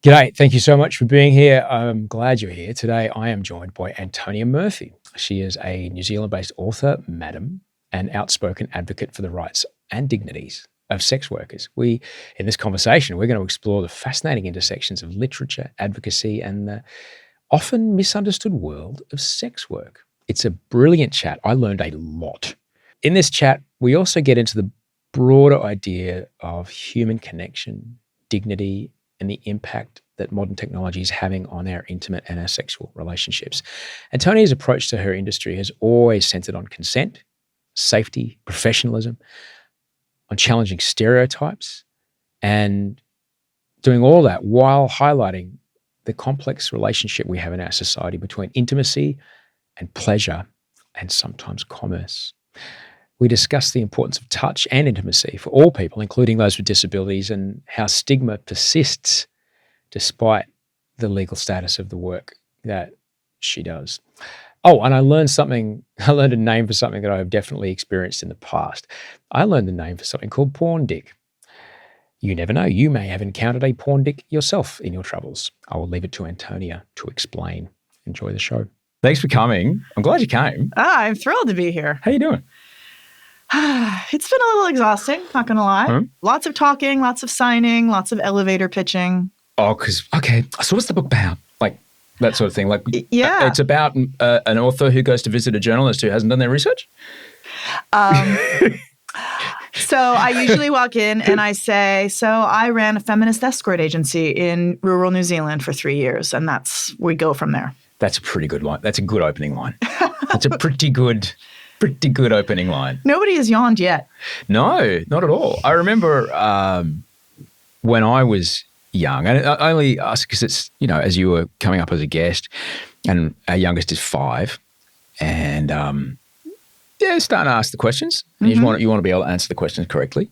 G'day. Thank you so much for being here. I'm glad you're here. Today, I am joined by Antonia Murphy. She is a New Zealand-based author, madam, and outspoken advocate for the rights and dignities of sex workers. In this conversation, we're going to explore the fascinating intersections of literature, advocacy, and the often misunderstood world of sex work. It's a brilliant chat. I learned a lot. In this chat, we also get into the broader idea of human connection, dignity, and the impact that modern technology is having on our intimate and our sexual relationships. Antonia's approach to her industry has always centered on consent, safety, professionalism, on challenging stereotypes, and doing all that while highlighting the complex relationship we have in our society between intimacy and pleasure and sometimes commerce. We discuss the importance of touch and intimacy for all people, including those with disabilities, and how stigma persists despite the legal status of the work that she does. Oh, and I learned a name for something that I have definitely experienced in the past. I learned the name for something called porn dick. You never know, you may have encountered a porn dick yourself in your travels. I will leave it to Antonia to explain. Enjoy the show. Thanks for coming. I'm glad you came. I'm thrilled to be here. How you doing? It's been a little exhausting, not going to lie. Lots of talking, lots of signing, lots of elevator pitching. Oh, okay. So what's the book about? Like that sort of thing? Yeah. It's about an author who goes to visit a journalist who hasn't done their research? So I usually walk in and I say, so I ran a feminist escort agency in rural New Zealand for 3 years, and we go from there. That's a pretty good line. That's a good opening line. That's a pretty good opening line. Nobody has yawned yet. No, not at all. I remember when I was young, and I only ask because it's, as you were coming up as a guest, and our youngest is 5, and starting to ask the questions. And you want to be able to answer the questions correctly.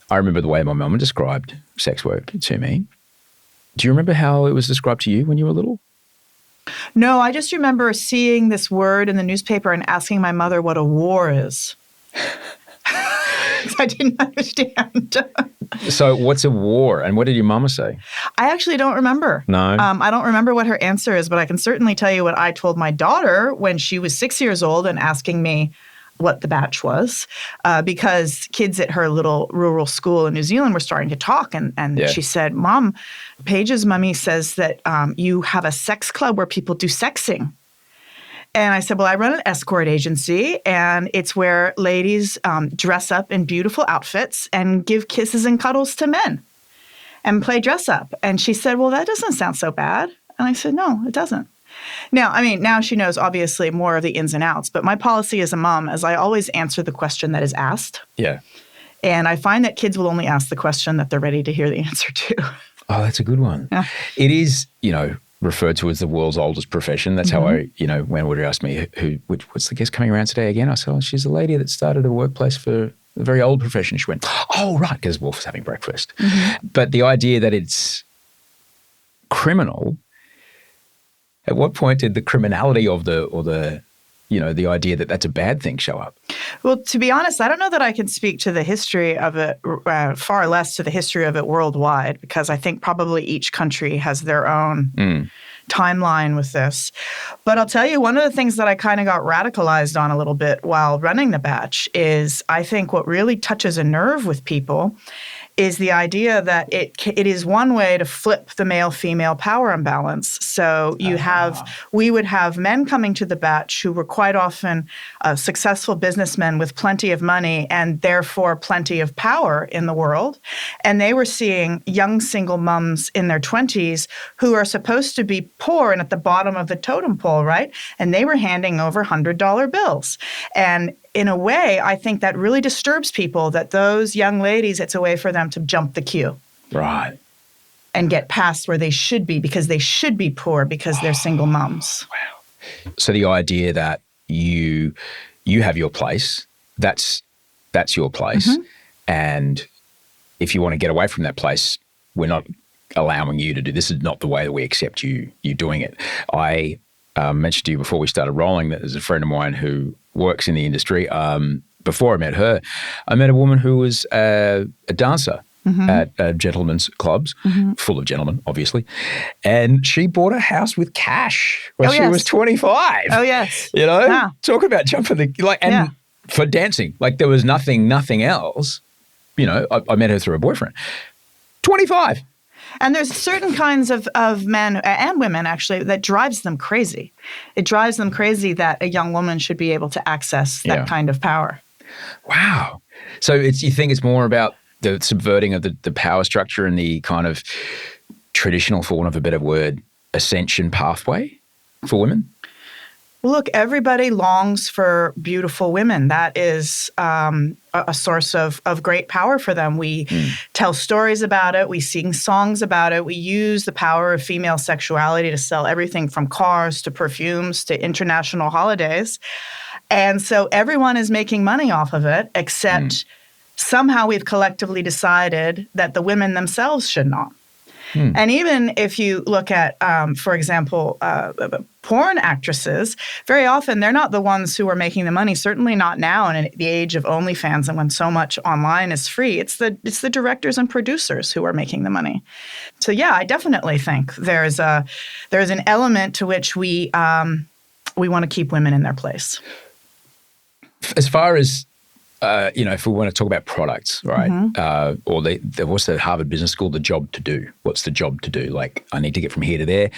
I remember the way my mum described sex work to me. Do you remember how it was described to you when you were little? No, I just remember seeing this word in the newspaper and asking my mother what a war is. I didn't understand. So what's a war, and what did your mama say? I actually don't remember. No? I don't remember what her answer is, but I can certainly tell you what I told my daughter when she was 6 years old and asking me what the batch was, because kids at her little rural school in New Zealand were starting to talk. And she said, Mom, Paige's mummy says that you have a sex club where people do sexing. And I said, well, I run an escort agency, and it's where ladies dress up in beautiful outfits and give kisses and cuddles to men and play dress up. And she said, well, that doesn't sound so bad. And I said, no, it doesn't. Now she knows obviously more of the ins and outs, but my policy as a mom is I always answer the question that is asked. Yeah. And I find that kids will only ask the question that they're ready to hear the answer to. Oh, that's a good one. Yeah. It is, referred to as the world's oldest profession. That's how I, when would you ask me what's the guest coming around today again? I said, oh, she's a lady that started a workplace for a very old profession. She went, oh, right, because Wolf was having breakfast. But the idea that it's criminal, at what point did the criminality of the idea that that's a bad thing show up? Well, to be honest, I don't know that I can speak to the history of it, far less to the history of it worldwide, because I think probably each country has their own timeline with this. But I'll tell you, one of the things that I kind of got radicalized on a little bit while running the batch is I think what really touches a nerve with people is the idea that it is one way to flip the male-female power imbalance. So we would have men coming to the batch who were quite often successful businessmen with plenty of money and therefore plenty of power in the world. And they were seeing young single moms in their 20s who are supposed to be poor and at the bottom of the totem pole, right? And they were handing over $100 bills. And in a way, I think that really disturbs people, that those young ladies, it's a way for them to jump the queue. Right. And get past where they should be, because they should be poor because they're single moms. Wow. So the idea that you have your place, that's your place. And if you want to get away from that place, we're not allowing you to do this. Is not the way that we accept you doing it. I mentioned to you before we started rolling that there's a friend of mine who works in the industry. Before I met her, I met a woman who was a dancer at gentlemen's clubs, full of gentlemen, obviously. And she bought a house with cash when she was 25. Oh, yes. You know, Yeah. talk about jumping for dancing. Like there was nothing else. You know, I met her through a boyfriend. 25. And there's certain kinds of men and women, actually, that drives them crazy. It drives them crazy that a young woman should be able to access that kind of power. Wow. So you think it's more about the subverting of the power structure and the kind of traditional, for want of a better word, ascension pathway for women? Well, look, everybody longs for beautiful women. That is a source of great power for them. We tell stories about it. We sing songs about it. We use the power of female sexuality to sell everything from cars to perfumes to international holidays. And so everyone is making money off of it, except somehow we've collectively decided that the women themselves should not. And even if you look at, for example, porn actresses, very often they're not the ones who are making the money, certainly not now in the age of OnlyFans and when so much online is free. It's the directors and producers who are making the money. So yeah, I definitely think there's an element to which we want to keep women in their place. As far as if we want to talk about products, right? Or what's the Harvard Business School, the job to do? What's the job to do? Like, I need to get from here to there.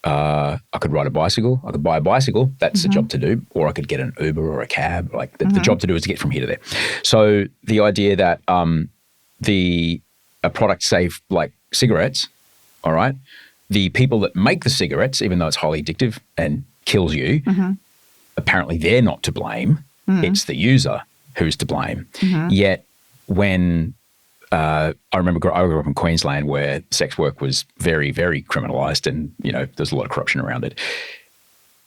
I could ride a bicycle. I could buy a bicycle. That's the job to do. Or I could get an Uber or a cab. Like, the job to do is to get from here to there. So the idea that a product, say, like cigarettes, all right, the people that make the cigarettes, even though it's highly addictive and kills you, apparently they're not to blame. It's the user who's to blame. Yet when I remember I grew up in Queensland where sex work was very, very criminalised and, you know, there's a lot of corruption around it.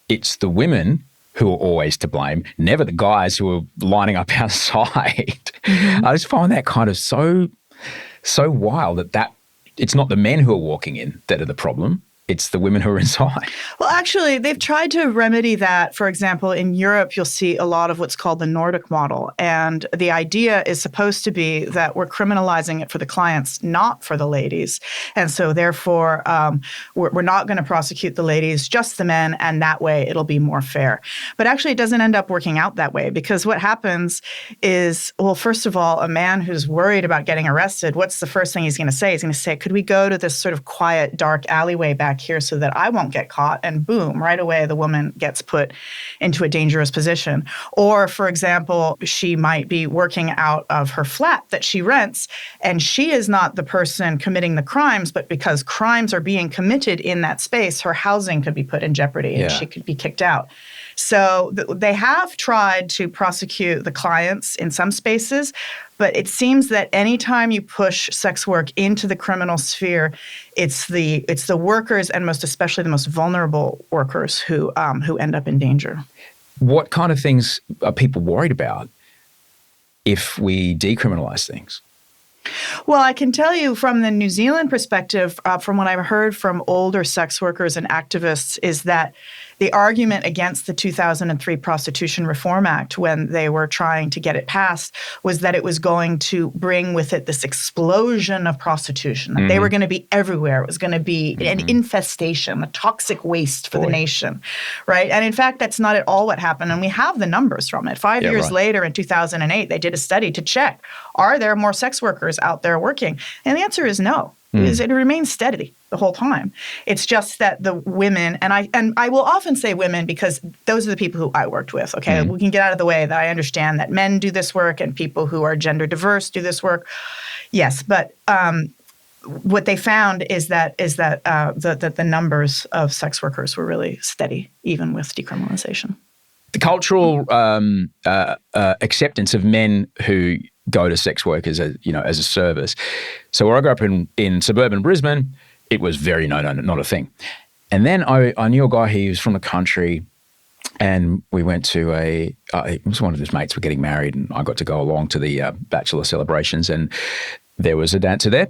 It's the women who are always to blame, never the guys who are lining up outside. I just find that kind of so wild that it's not the men who are walking in that are the problem. It's the women who are inside. Well, actually, they've tried to remedy that. For example, in Europe, you'll see a lot of what's called the Nordic model. And the idea is supposed to be that we're criminalizing it for the clients, not for the ladies. And so therefore, we're not going to prosecute the ladies, just the men, and that way it'll be more fair. But actually, it doesn't end up working out that way because what happens is, well, first of all, a man who's worried about getting arrested, what's the first thing he's going to say? He's going to say, could we go to this sort of quiet, dark alleyway back here so that I won't get caught? And boom, right away the woman gets put into a dangerous position. Or, for example, she might be working out of her flat that she rents, and she is not the person committing the crimes, but because crimes are being committed in that space, her housing could be put in jeopardy and she could be kicked out. So they have tried to prosecute the clients in some spaces, but it seems that anytime you push sex work into the criminal sphere, it's the workers and most especially the most vulnerable workers who end up in danger. What kind of things are people worried about if we decriminalize things? Well, I can tell you from the New Zealand perspective, from what I've heard from older sex workers and activists, is that the argument against the 2003 Prostitution Reform Act, when they were trying to get it passed, was that it was going to bring with it this explosion of prostitution. That they were going to be everywhere. It was going to be an infestation, a toxic waste for the nation, right? And in fact, that's not at all what happened. And we have the numbers from it. 5 years later, in 2008, they did a study to check, are there more sex workers out there working? And the answer is no. It remains steady the whole time. It's just that the women, and I will often say women because those are the people who I worked with, okay? We can get out of the way that I understand that men do this work and people who are gender diverse do this work. Yes, but what they found is that the numbers of sex workers were really steady, even with decriminalization. The cultural acceptance of men who go to sex work as a service. So where I grew up in suburban Brisbane, it was very not a thing. And then I knew a guy, he was from the country, and we went to it was one of his mates were getting married, and I got to go along to the bachelor celebrations, and there was a dancer there.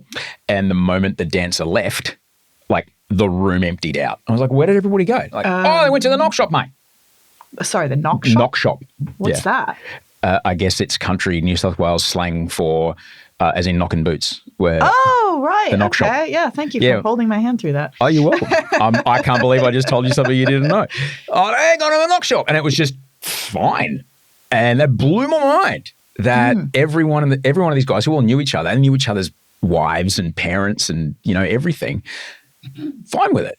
And the moment the dancer left, like the room emptied out. I was like, where did everybody go? Like, they went to the knock shop, mate. Sorry, the knock shop? Knock shop. What's that? I guess it's country New South Wales slang for as in knocking boots. Where Oh, right. the knock shop. Yeah, thank you Yeah. for holding my hand through that. Oh, you're welcome. I can't believe I just told you something you didn't know. Oh, I gone to a knock shop, and it was just fine, and that blew my mind. That every one of these guys who all knew each other and knew each other's wives and parents and everything, fine with it.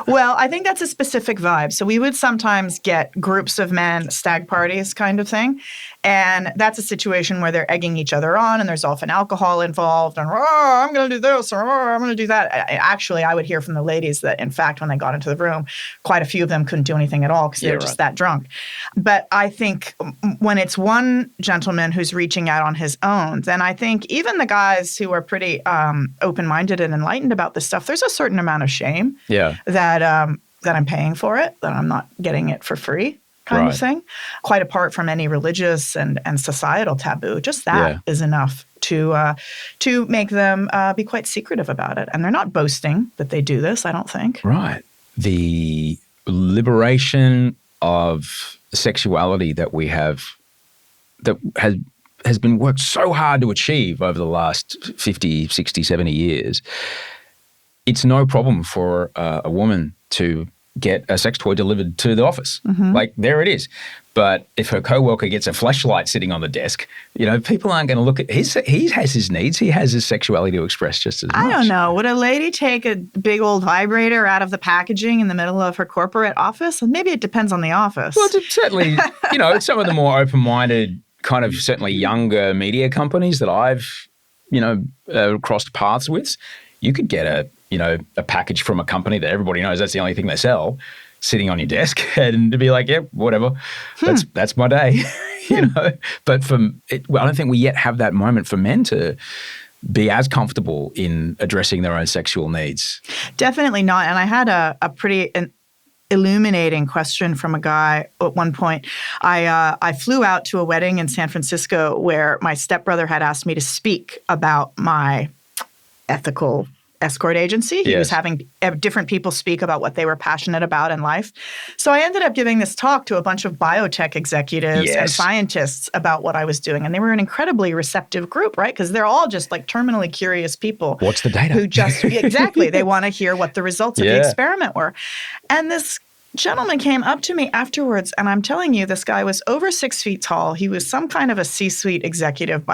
Well, I think that's a specific vibe. So we would sometimes get groups of men, stag parties kind of thing. And that's a situation where they're egging each other on and there's often alcohol involved and, I'm going to do this or I'm going to do that. Actually, I would hear from the ladies that, in fact, when they got into the room, quite a few of them couldn't do anything at all because they were just that drunk. But I think when it's one gentleman who's reaching out on his own, then I think even the guys who are pretty open-minded and enlightened about this stuff, there's a certain amount of shame that I'm paying for it, that I'm not getting it for free. Kind of thing, quite apart from any religious and societal taboo. Just that is enough to make them be quite secretive about it. And they're not boasting that they do this, I don't think. Right. The liberation of sexuality that we have, that has been worked so hard to achieve over the last 50, 60, 70 years, it's no problem for a woman to get a sex toy delivered to the office. Like, there it is. But if her coworker gets a flashlight sitting on the desk, people aren't going to look at he has his needs. He has his sexuality to express just as much. I don't know. Would a lady take a big old vibrator out of the packaging in the middle of her corporate office? And maybe it depends on the office. Well, certainly, some of the more open-minded, kind of certainly younger media companies that I've, crossed paths with, you could get a package from a company that everybody knows that's the only thing they sell, sitting on your desk, and to be like, yeah, whatever, that's my day, But I don't think we yet have that moment for men to be as comfortable in addressing their own sexual needs. Definitely not. And I had a pretty illuminating question from a guy at one point. I flew out to a wedding in San Francisco where my stepbrother had asked me to speak about my ethical escort agency. He was having different people speak about what they were passionate about in life. So I ended up giving this talk to a bunch of biotech executives and scientists about what I was doing. And they were an incredibly receptive group, right? Because they're all just like terminally curious people. What's the data? Who just, exactly. They want to hear what the results of the experiment were. And this gentleman came up to me afterwards, and I'm telling you, this guy was over 6 feet tall. He was some kind of a C-suite executive,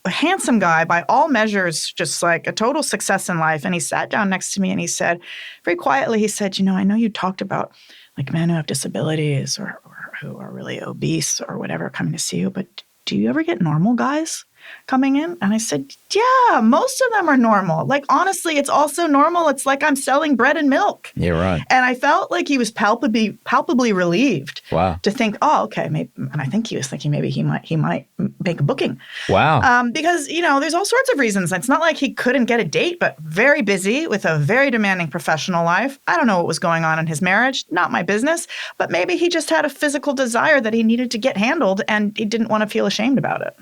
a handsome guy, by all measures, just like a total success in life. And he sat down next to me and he said, very quietly, he said, I know you talked about like men who have disabilities or who are really obese or whatever coming to see you, but do you ever get normal guys coming in? And I said, yeah, most of them are normal. Like, honestly, it's also normal. It's like I'm selling bread and milk. Yeah, right. And I felt like he was palpably relieved. Wow. To think, oh, okay, maybe, and I think he was thinking maybe he might make a booking. Wow. Because, there's all sorts of reasons. It's not like he couldn't get a date, but very busy with a very demanding professional life. I don't know what was going on in his marriage. Not my business. But maybe he just had a physical desire that he needed to get handled, and he didn't want to feel ashamed about it.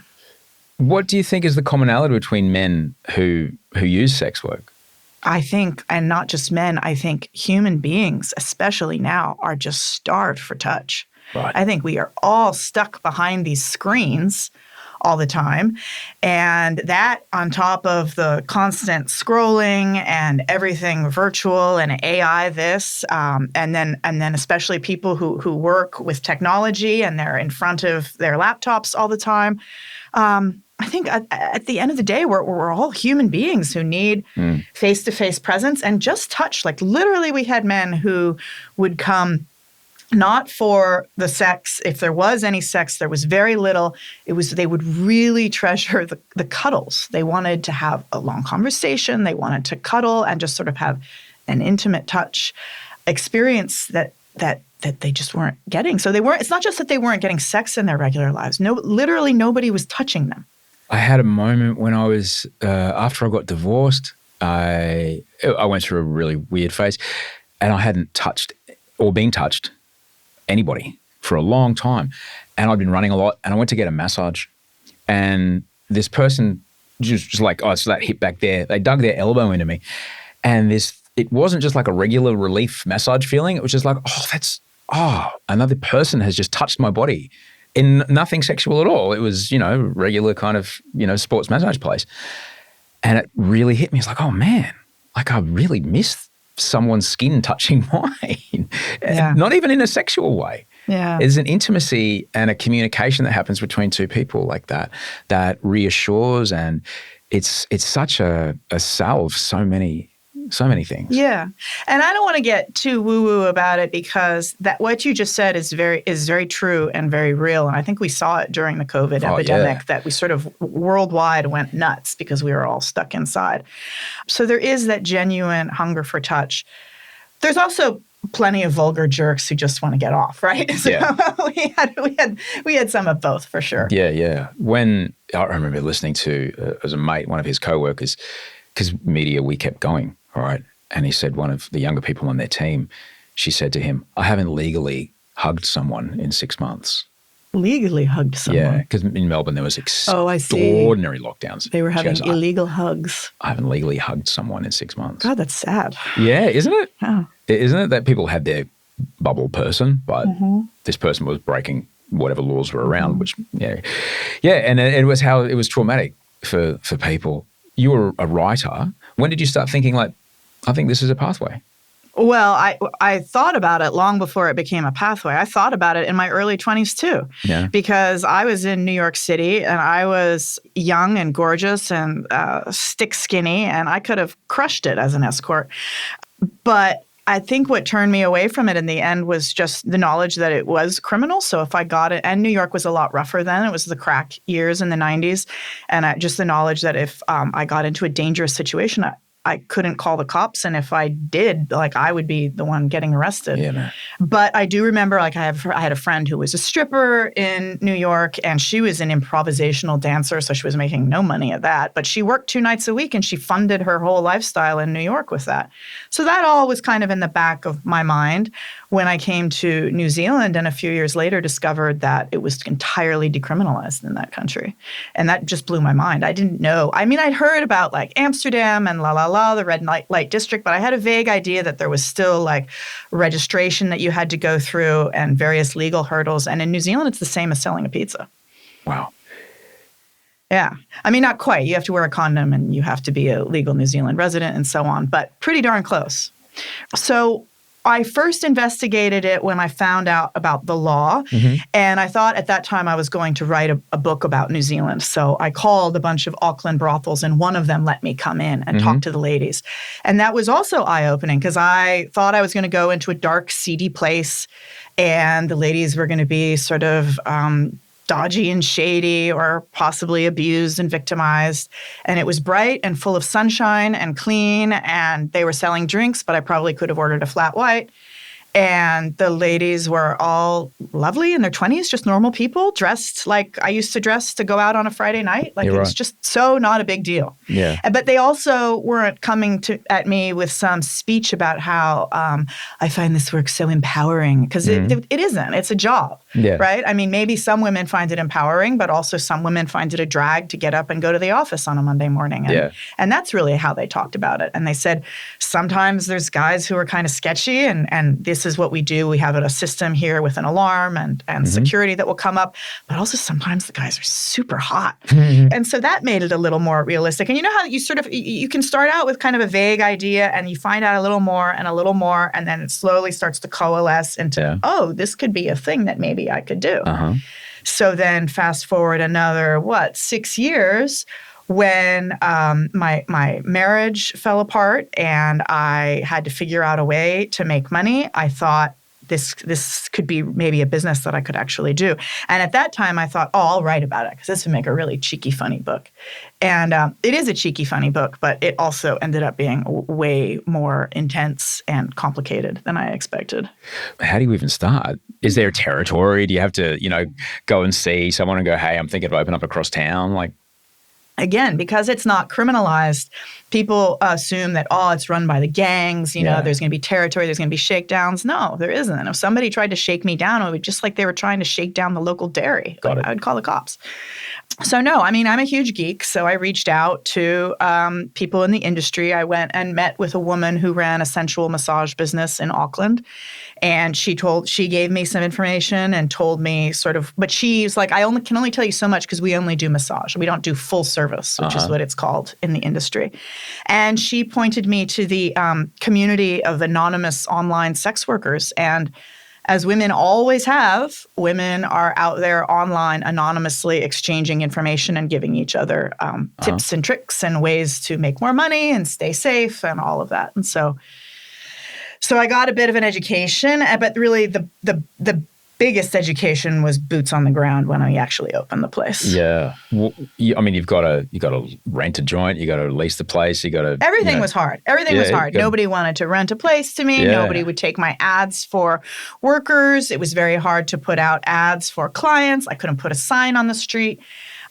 What do you think is the commonality between men who use sex work? I think, and not just men, I think human beings, especially now, are just starved for touch. Right. I think we are all stuck behind these screens all the time. And that, on top of the constant scrolling and everything virtual and AI this, and then especially people who work with technology and they're in front of their laptops all the time. I think at the end of the day, we're all human beings who need face-to-face presence and just touch. Like, literally, we had men who would come not for the sex. If there was any sex, there was very little. They would really treasure the cuddles. They wanted to have a long conversation. They wanted to cuddle and just sort of have an intimate touch experience that they just weren't getting. So it's not just that they weren't getting sex in their regular lives. No, literally nobody was touching them. I had a moment when I was, after I got divorced, I went through a really weird phase, and I hadn't touched or been touched anybody for a long time. And I'd been running a lot, and I went to get a massage, and this person just like, oh, it's that hip back there. They dug their elbow into me, and it wasn't just like a regular relief massage feeling. It was just like, another person has just touched my body. in nothing sexual at all. It was, regular kind of, sports massage place. And it really hit me. It's like, oh man, like I really miss someone's skin touching mine. Yeah. Not even in a sexual way. Yeah. There's an intimacy and a communication that happens between two people like that reassures, and it's such a salve so many things. Yeah. And I don't want to get too woo-woo about it, because that what you just said is very true and very real. And I think we saw it during the COVID epidemic, that we sort of worldwide went nuts because we were all stuck inside. So there is that genuine hunger for touch. There's also plenty of vulgar jerks who just want to get off, right? So we had some of both for sure. Yeah. When I remember listening to, as a mate, one of his coworkers, because media, we kept going, all right? And he said one of the younger people on their team, she said to him, I haven't legally hugged someone in 6 months. Legally hugged someone? Yeah, because in Melbourne there was extraordinary lockdowns. They were having illegal hugs. I haven't legally hugged someone in 6 months. God, that's sad. Yeah, isn't it? Yeah. Isn't it that people had their bubble person, but this person was breaking whatever laws were around, which, and it was how it was traumatic for people. You were a writer. When did you start thinking, like, I think this is a pathway? Well, I thought about it long before it became a pathway. I thought about it in my early 20s too, because I was in New York City and I was young and gorgeous and stick skinny, and I could have crushed it as an escort. But I think what turned me away from it in the end was just the knowledge that it was criminal. So if I got it, and New York was a lot rougher then, it was the crack years in the 90s, and just the knowledge that if I got into a dangerous situation, I couldn't call the cops, and if I did, like, I would be the one getting arrested. Yeah, man. But I do remember, like, I had a friend who was a stripper in New York, and she was an improvisational dancer, so she was making no money at that. But she worked 2 nights a week, and she funded her whole lifestyle in New York with that. So that all was kind of in the back of my mind when I came to New Zealand, and a few years later discovered that it was entirely decriminalized in that country. And that just blew my mind. I didn't know. I mean, I'd heard about, like, Amsterdam and the red light district, but I had a vague idea that there was still, like, registration that you had to go through and various legal hurdles. And in New Zealand, it's the same as selling a pizza. Wow. Yeah. I mean, not quite. You have to wear a condom and you have to be a legal New Zealand resident and so on, but pretty darn close. So I first investigated it when I found out about the law, and I thought at that time I was going to write a book about New Zealand. So I called a bunch of Auckland brothels, and one of them let me come in and talk to the ladies. And that was also eye-opening, because I thought I was going to go into a dark, seedy place, and the ladies were going to be sort of dodgy and shady, or possibly abused and victimized. And it was bright and full of sunshine and clean, and they were selling drinks, but I probably could have ordered a flat white. And the ladies were all lovely in their 20s, just normal people, dressed like I used to dress to go out on a Friday night. Like, it was just so not a big deal. Yeah. But they also weren't coming at me with some speech about how I find this work so empowering, because it isn't. It's a job, right? I mean, maybe some women find it empowering, but also some women find it a drag to get up and go to the office on a Monday morning. And that's really how they talked about it. And they said sometimes there's guys who are kind of sketchy, and this is what we do. We have a system here with an alarm and security that will come up. But also sometimes the guys are super hot. And so that made it a little more realistic. And you know how you sort of, you can start out with kind of a vague idea, and you find out a little more, and then it slowly starts to coalesce into, oh, this could be a thing that maybe I could do. So then fast forward another, 6 years, when my marriage fell apart and I had to figure out a way to make money, I thought this could be maybe a business that I could actually do. And at that time, I thought, I'll write about it, because this would make a really cheeky, funny book. And it is a cheeky, funny book, but it also ended up being way more intense and complicated than I expected. How do you even start? Is there a territory? Do you have to, go and see someone and go, hey, I'm thinking of opening up across town? Like, again, because it's not criminalized, people assume that, it's run by the gangs, you know, Yeah. there's going to be territory, there's going to be shakedowns. No, there isn't. If somebody tried to shake me down, it would be just like they were trying to shake down the local dairy. Got it. I would call the cops. So no, I mean, I'm a huge geek. So I reached out to people in the industry. I went and met with a woman who ran a sensual massage business in Auckland. And she gave me some information and told me sort of, but she's like, I can only tell you so much because we only do massage. We don't do full service, which is what it's called in the industry. And she pointed me to the community of anonymous online sex workers. And as women always have, women are out there online anonymously exchanging information and giving each other tips and tricks and ways to make more money and stay safe and all of that. And so I got a bit of an education, but really the biggest education was boots on the ground when I actually opened the place. Yeah. Well, I mean, you've got to rent a joint, you got to lease the place, you got to. Everything was hard. Everything was hard. Nobody wanted to rent a place to me. Yeah. Nobody would take my ads for workers. It was very hard to put out ads for clients. I couldn't put a sign on the street.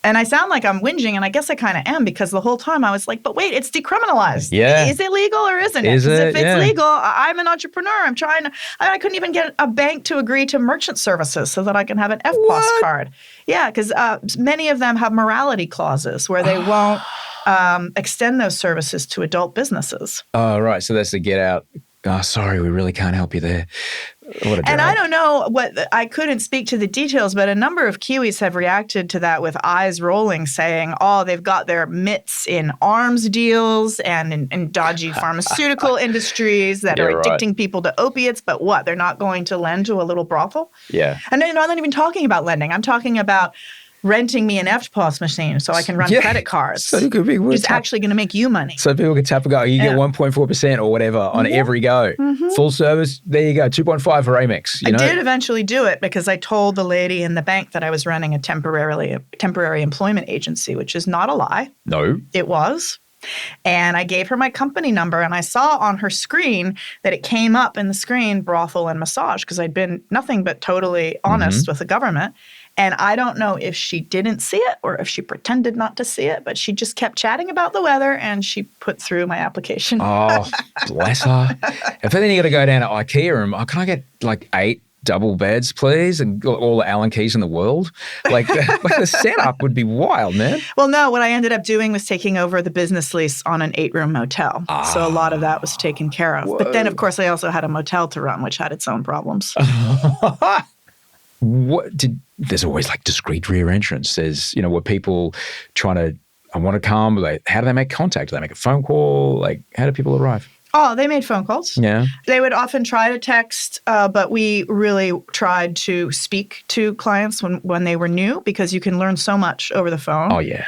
And I sound like I'm whinging, and I guess I kind of am, because the whole time I was like, but wait, it's decriminalized. Yeah. Is it legal or isn't it? Is it? If it's legal, I'm an entrepreneur. I couldn't even get a bank to agree to merchant services so that I can have an FPOS card. Yeah, because many of them have morality clauses where they won't extend those services to adult businesses. Oh, right. So that's the get out. Oh, sorry, we really can't help you there. What a drag. And I don't know I couldn't speak to the details, but a number of Kiwis have reacted to that with eyes rolling, saying, they've got their mitts in arms deals and in dodgy pharmaceutical industries that are addicting people to opiates. But what? They're not going to lend to a little brothel? Yeah. And I'm not even talking about lending. I'm talking about renting me an FPOS machine so I can run credit cards. So you could be just actually going to make you money. So people can tap and go, you get 1.4% or whatever on every go. Mm-hmm. Full service, there you go, 2.5 for Amex. I did eventually do it because I told the lady in the bank that I was running a temporary employment agency, which is not a lie. No. It was. And I gave her my company number, and I saw on her screen that it came up in the screen, brothel and massage, because I'd been nothing but totally honest with the government. And I don't know if she didn't see it or if she pretended not to see it, but she just kept chatting about the weather, and she put through my application. Oh, bless her. If then you got to go down to IKEA and, can I get like 8 double beds, please, and all the Allen keys in the world? Like the setup would be wild, man. Well, no, what I ended up doing was taking over the business lease on an 8-room motel. So a lot of that was taken care of. Whoa. But then, of course, I also had a motel to run, which had its own problems. There's always like discreet rear entrance. There's, were people trying to, I want to come, how do they make contact? Do they make a phone call? Like, how do people arrive? Oh, they made phone calls. Yeah. They would often try to text, but we really tried to speak to clients when they were new, because you can learn so much over the phone. Oh, yeah.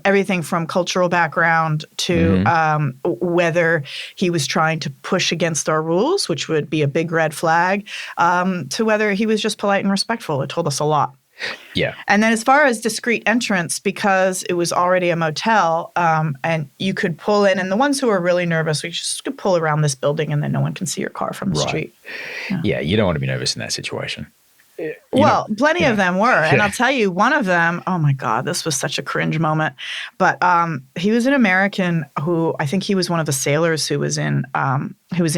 Everything from cultural background to whether he was trying to push against our rules, which would be a big red flag, to whether he was just polite and respectful. It told us a lot. Yeah. And then as far as discreet entrance, because it was already a motel, and you could pull in, and the ones who are really nervous, we just could pull around this building and then no one can see your car from the street. Yeah, you don't want to be nervous in that situation. Plenty of them were. And I'll tell you, one of them, oh my God, this was such a cringe moment. But he was an American who, I think he was one of the sailors who was in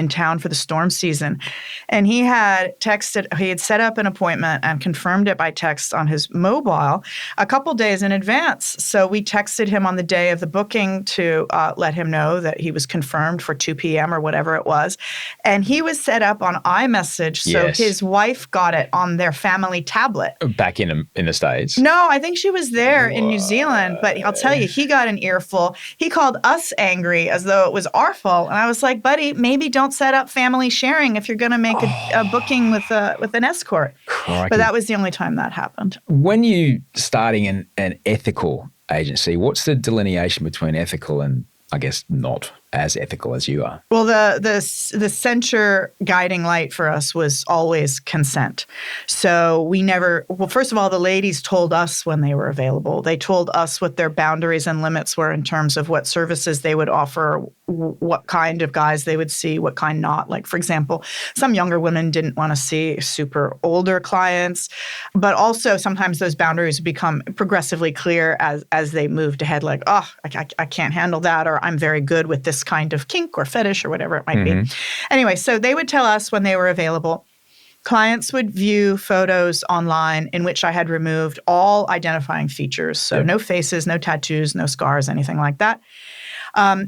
town for the storm season. And he had set up an appointment and confirmed it by text on his mobile a couple days in advance. So we texted him on the day of the booking to let him know that he was confirmed for 2 p.m. or whatever it was. And he was set up on iMessage. So his wife got it on their family tablet. Back in the States? No, I think she was there in New Zealand. But I'll tell you, he got an earful. He called us angry as though it was our fault. And I was like, buddy, maybe don't set up family sharing if you're going to make a booking with an escort. Crikey. But that was the only time that happened. When you starting an ethical agency, what's the delineation between ethical and, I guess, not? as ethical as you are? Well, the center guiding light for us was always consent. So we never, well, first of all, the ladies told us when they were available. They told us what their boundaries and limits were in terms of what services they would offer, what kind of guys they would see, what kind not. Like, for example, some younger women didn't want to see super older clients, but also sometimes those boundaries become progressively clear as they moved ahead, like, oh, I can't handle that, or I'm very good with this kind of kink or fetish or whatever it might be. Anyway, so they would tell us when they were available. Clients would view photos online in which I had removed all identifying features. So no faces, no tattoos, no scars, anything like that.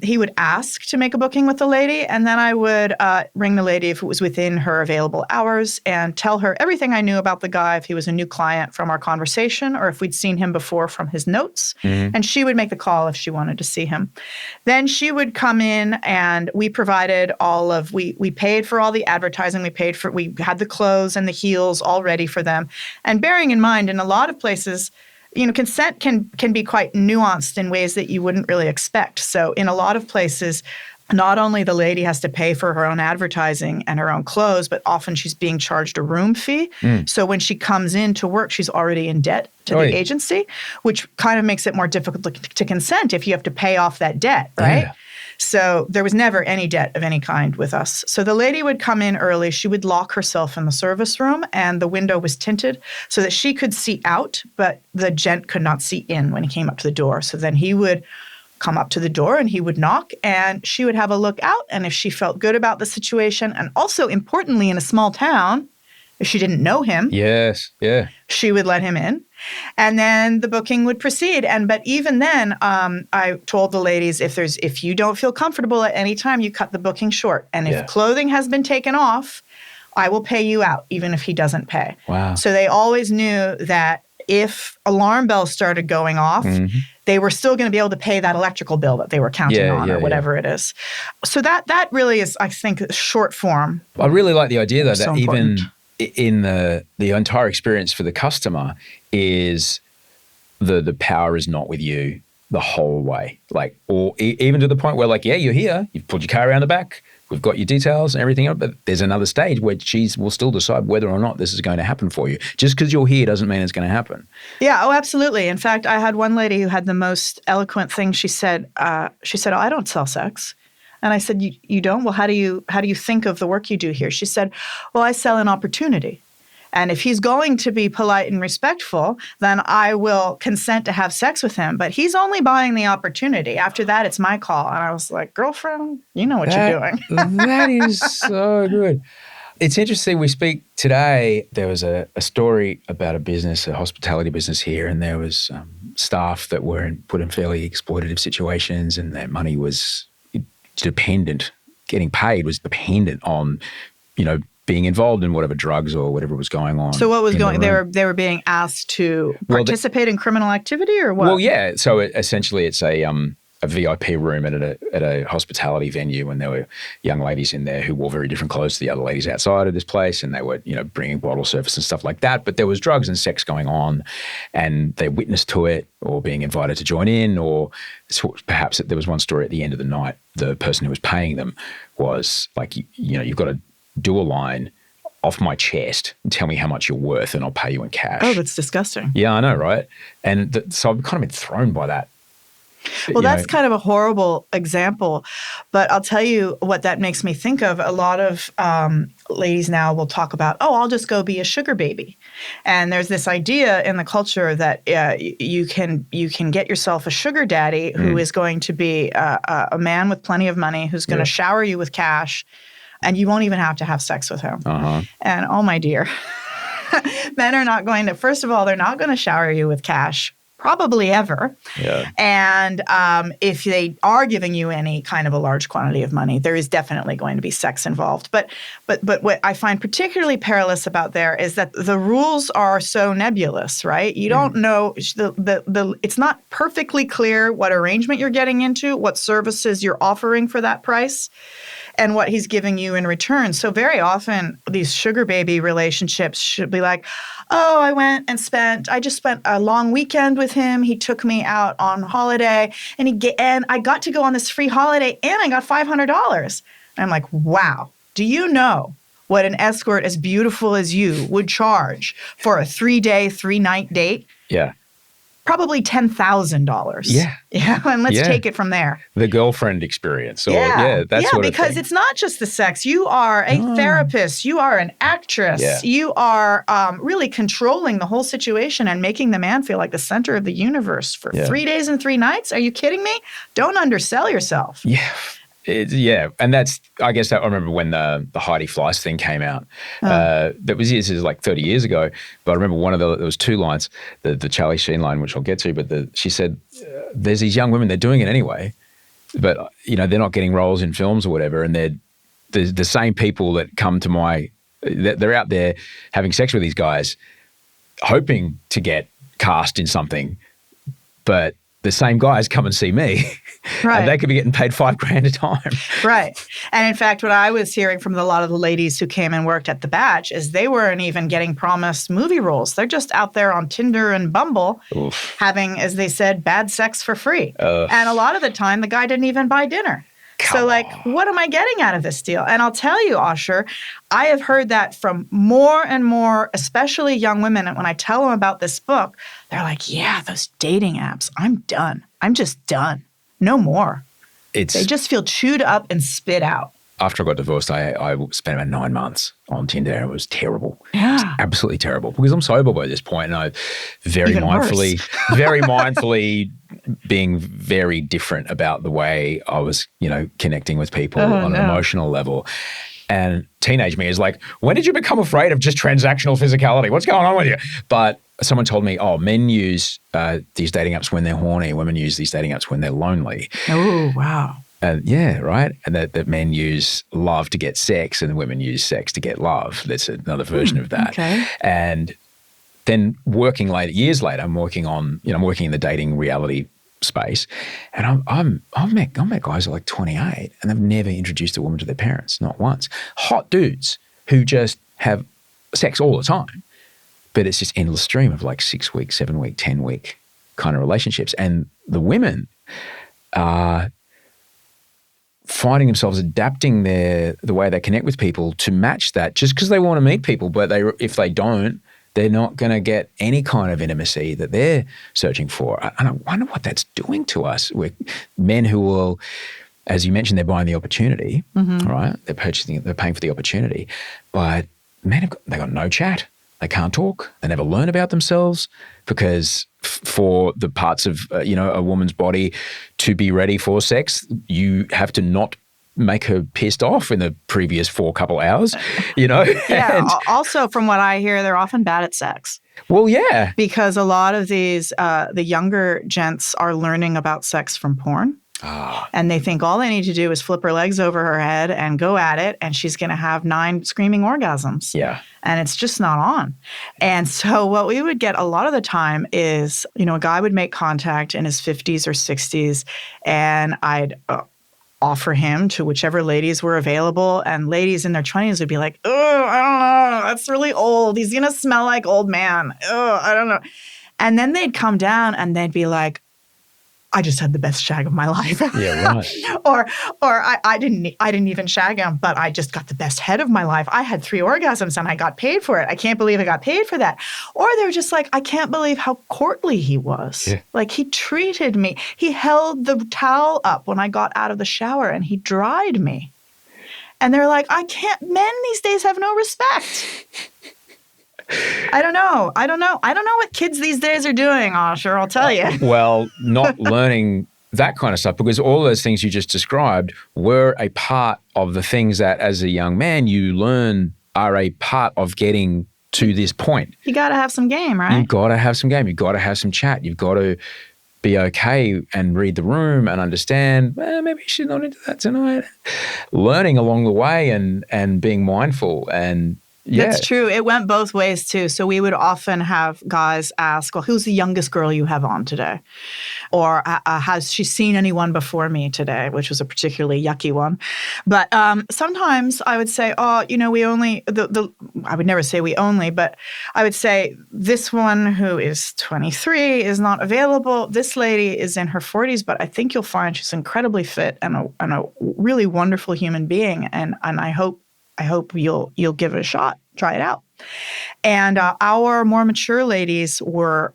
He would ask to make a booking with the lady, and then I would ring the lady if it was within her available hours and tell her everything I knew about the guy, if he was a new client from our conversation or if we'd seen him before from his notes. And she would make the call if she wanted to see him. Then she would come in and we provided we paid for all the advertising, we had the clothes and the heels all ready for them. And bearing in mind, in a lot of places, consent can be quite nuanced in ways that you wouldn't really expect. So in a lot of places, not only the lady has to pay for her own advertising and her own clothes, but often she's being charged a room fee. So when she comes in to work, she's already in debt to the agency, which kind of makes it more difficult to consent if you have to pay off that debt, right? Yeah. So there was never any debt of any kind with us. So the lady would come in early. She would lock herself in the service room, and the window was tinted so that she could see out, but the gent could not see in when he came up to the door. So then he would come up to the door and he would knock, and she would have a look out. And if she felt good about the situation, and also importantly in a small town, if she didn't know him, she would let him in. And then the booking would proceed. But even then, I told the ladies, if you don't feel comfortable at any time, you cut the booking short. And if clothing has been taken off, I will pay you out, even if he doesn't pay. Wow. So they always knew that if alarm bells started going off, they were still going to be able to pay that electrical bill that they were counting on or whatever it is. So that really is, I think, short form. I really like the idea, though, that even in the entire experience for the customer is the power is not with you the whole way. Like, or even to the point where, like, you're here, you've pulled your car around the back, we've got your details and everything else, but there's another stage where she will still decide whether or not this is going to happen for you. Just because you're here doesn't mean it's going to happen. Yeah, oh, absolutely. In fact, I had one lady who had the most eloquent thing. She said, oh, I don't sell sex. And I said, you don't? Well, how do you think of the work you do here? She said, well, I sell an opportunity. And if he's going to be polite and respectful, then I will consent to have sex with him. But he's only buying the opportunity. After that, it's my call. And I was like, girlfriend, you know what you're doing. That is so good. It's interesting. We speak today. There was a story about a hospitality business here, and there was staff that were put in fairly exploitative situations, and their money was dependent. Getting paid was dependent on, being involved in whatever drugs or whatever was going on. So what was going? They were being asked to participate in criminal activity, or what? Well, yeah. So essentially, it's a VIP room at a hospitality venue, and there were young ladies in there who wore very different clothes to the other ladies outside of this place, and they were bringing bottle service and stuff like that. But there was drugs and sex going on, and they witnessed to it or being invited to join in, or perhaps there was one story at the end of the night. The person who was paying them was like, you've got to do a line off my chest and tell me how much you're worth, and I'll pay you in cash. Oh, that's disgusting. Yeah, I know, right? And so I've kind of been thrown by that. Well, that's kind of a horrible example, but I'll tell you what that makes me think of. A lot of ladies now will talk about, I'll just go be a sugar baby. And there's this idea in the culture that you can get yourself a sugar daddy who is going to be a man with plenty of money, who's going to shower you with cash, and you won't even have to have sex with him. And oh, my dear, men are not going to, first of all, they're not going to shower you with cash, probably ever. Yeah. And if they are giving you any kind of a large quantity of money, there is definitely going to be sex involved. But what I find particularly perilous about there is that the rules are so nebulous, right? You don't know, it's not perfectly clear what arrangement you're getting into, what services you're offering for that price. and what he's giving you in return. So very often these sugar baby relationships should be like, oh, I just spent a long weekend with him. He took me out on holiday and I got to go on this free holiday and I got $500. And I'm like, wow, do you know what an escort as beautiful as you would charge for a 3-day, 3-night date? Yeah. Probably $10,000. Yeah. Yeah. And let's take it from there. The girlfriend experience. Or, that sort of because thing. it's not just the sex. You are a therapist. You are an actress. Yeah. You are really controlling the whole situation and making the man feel like the center of the universe for 3 days and 3 nights. Are you kidding me? Don't undersell yourself. Yeah. And that's, I guess, I remember when the Heidi Fleiss thing came out. This is like 30 years ago, but I remember there was 2 lines, the Charlie Sheen line, which I'll get to, but she said, there's these young women, they're doing it anyway, but, they're not getting roles in films or whatever, and they're the same people that come to they're out there having sex with these guys, hoping to get cast in something, but the same guys come and see me, and they could be getting paid $5,000 a time. Right. And in fact, what I was hearing from a lot of the ladies who came and worked at the Batch is they weren't even getting promised movie roles. They're just out there on Tinder and Bumble having, as they said, bad sex for free. And a lot of the time, the guy didn't even buy dinner. So what am I getting out of this deal? And I'll tell you, Osher, I have heard that from more and more, especially young women. And when I tell them about this book, they're like, yeah, those dating apps, I'm done. I'm just done. No more. They just feel chewed up and spit out. After I got divorced, I spent about 9 months on Tinder, and it was terrible. Yeah. It was absolutely terrible, because I'm sober by this point, and I very mindfully being very different about the way I was, connecting with people on an emotional level. And teenage me is like, when did you become afraid of just transactional physicality? What's going on with you? But someone told me, men use these dating apps when they're horny. Women use these dating apps when they're lonely. Oh, wow. And right. And that men use love to get sex and women use sex to get love. That's another version of that. Okay. And then years later, I'm working in the dating reality space, and I've met guys who are like 28 and they've never introduced a woman to their parents, not once. Hot dudes who just have sex all the time, but it's this endless stream of like 6-week, 7-week, 10-week kind of relationships. And the women are finding themselves adapting the way they connect with people to match that, just because they want to meet people, but if they don't, they're not going to get any kind of intimacy that they're searching for. And I wonder what that's doing to us. We're men who will, as you mentioned, they're buying the opportunity, right? They're paying for the opportunity. But men, they got no chat. They can't talk. They never learn about themselves, because for the parts of, a woman's body to be ready for sex, you have to not make her pissed off in the previous 4 couple hours, Yeah. And also, from what I hear, they're often bad at sex. Well, yeah. Because a lot of these, the younger gents are learning about sex from porn. And they think all they need to do is flip her legs over her head and go at it, and she's going to have 9 screaming orgasms. Yeah. And it's just not on. And so what we would get a lot of the time is, a guy would make contact in his 50s or 60s, and I'd offer him to whichever ladies were available, and ladies in their 20s would be like, oh, I don't know, that's really old. He's going to smell like old man. Oh, I don't know. And then they'd come down and they'd be like, I just had the best shag of my life. Yeah, right. or I didn't even shag him, but I just got the best head of my life. I had 3 orgasms and I got paid for it. I can't believe I got paid for that. Or they're just like, I can't believe how courtly he was. Yeah. Like, he treated me. He held the towel up when I got out of the shower and he dried me. And they're like, men these days have no respect. I don't know what kids these days are doing, Osher, I'll tell you. Well, not learning that kind of stuff, because all those things you just described were a part of the things that, as a young man, you learn are a part of getting to this point. You got to have some game, right? You've got to have some game. You've got to have some chat. You've got to be okay and read the room and understand, maybe she's not into that tonight. Learning along the way and being mindful and Yeah. That's true. It went both ways too. So we would often have guys ask, well, who's the youngest girl you have on today? Or has she seen anyone before me today? Which was a particularly yucky one. But sometimes I would say, oh, we only, I would never say we only, but I would say this one who is 23 is not available. This lady is in her 40s, but I think you'll find she's incredibly fit and a really wonderful human being. And I hope you'll give it a shot, try it out. And our more mature ladies were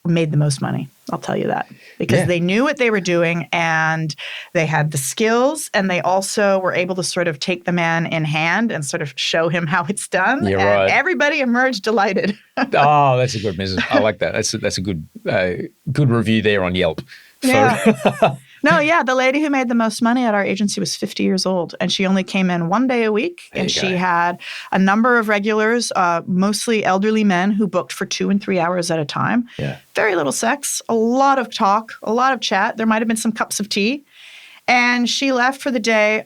made the most money. I'll tell you that, because they knew what they were doing and they had the skills, and they also were able to sort of take the man in hand and sort of show him how it's done. You're and right. Everybody emerged delighted. Oh, that's a good business. I like that. That's a good review there on Yelp. Yeah. No, yeah. The lady who made the most money at our agency was 50 years old, and she only came in one day a week. And she had a number of regulars, mostly elderly men who booked for 2 and 3 hours at a time. Yeah. Very little sex, a lot of talk, a lot of chat. There might have been some cups of tea. And she left for the day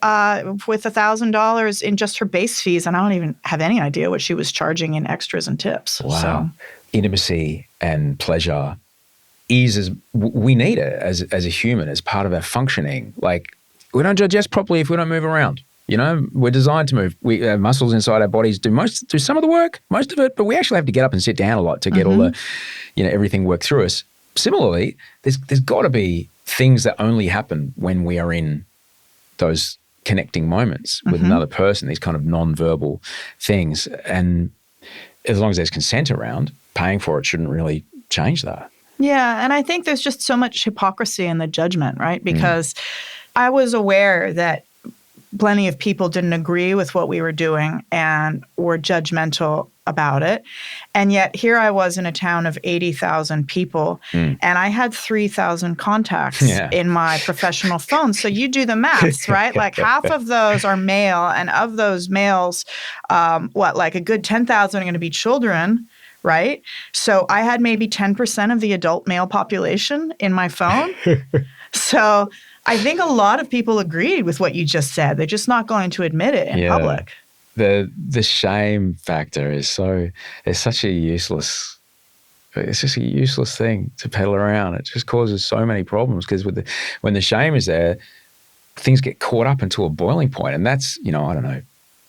with $1,000 in just her base fees. And I don't even have any idea what she was charging in extras and tips. Wow. So. Intimacy and pleasure we need it as a human, as part of our functioning. Like, we don't digest properly if we don't move around. We're designed to move. Our muscles inside our bodies do some of the work, most of it, but we actually have to get up and sit down a lot to get all the, everything worked through us. Similarly, there's got to be things that only happen when we are in those connecting moments with another person, these kind of non-verbal things. And as long as there's consent around, paying for it shouldn't really change that. Yeah, and I think there's just so much hypocrisy in the judgment, right? Because I was aware that plenty of people didn't agree with what we were doing and were judgmental about it. And yet here I was in a town of 80,000 people, and I had 3,000 contacts in my professional phone. So you do the maths, right? Like half of those are male, and of those males, like a good 10,000 are going to be children, right? So I had maybe 10% of the adult male population in my phone. So I think a lot of people agreed with what you just said. They're just not going to admit it in public. The shame factor is such a useless, it's just a useless thing to peddle around. It just causes so many problems, because when the shame is there, things get caught up into a boiling point. And that's, I don't know,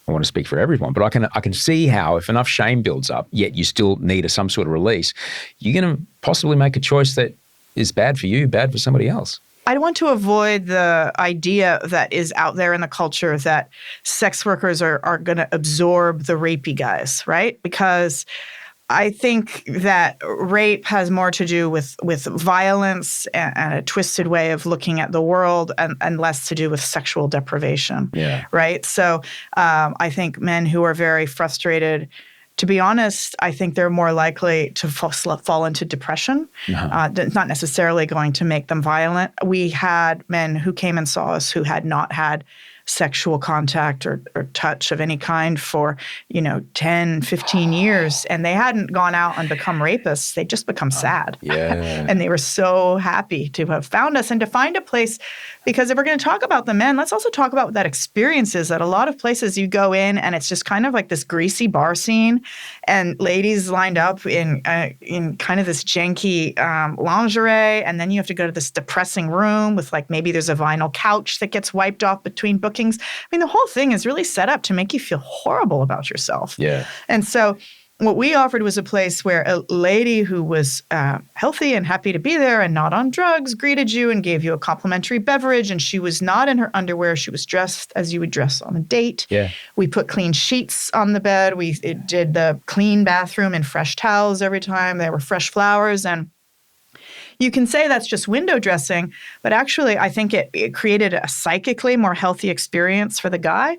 I want to speak for everyone, but I can see how if enough shame builds up, yet you still need some sort of release, you're going to possibly make a choice that is bad for you, bad for somebody else. I want to avoid the idea that is out there in the culture that sex workers are going to absorb the rapey guys, right? Because I think that rape has more to do with violence and a twisted way of looking at the world, and less to do with sexual deprivation, right? So I think men who are very frustrated, to be honest, I think they're more likely to fall into depression. It's not necessarily going to make them violent. We had men who came and saw us who had not had sexual contact or touch of any kind for, 10, 15 years. And they hadn't gone out and become rapists. They'd just become sad. And they were so happy to have found us and to find a place, because if we're going to talk about the men, let's also talk about what that experience is. At a lot of places you go in and it's just kind of like this greasy bar scene, and ladies lined up in kind of this janky lingerie, and then you have to go to this depressing room with maybe there's a vinyl couch that gets wiped off between bookings. I mean, the whole thing is really set up to make you feel horrible about yourself. And so what we offered was a place where a lady who was healthy and happy to be there and not on drugs greeted you and gave you a complimentary beverage, and she was not in her underwear. She was dressed as you would dress on a date. We put clean sheets on the bed. We did the clean bathroom and fresh towels every time. There were fresh flowers, and you can say that's just window dressing, but actually I think it created a psychically more healthy experience for the guy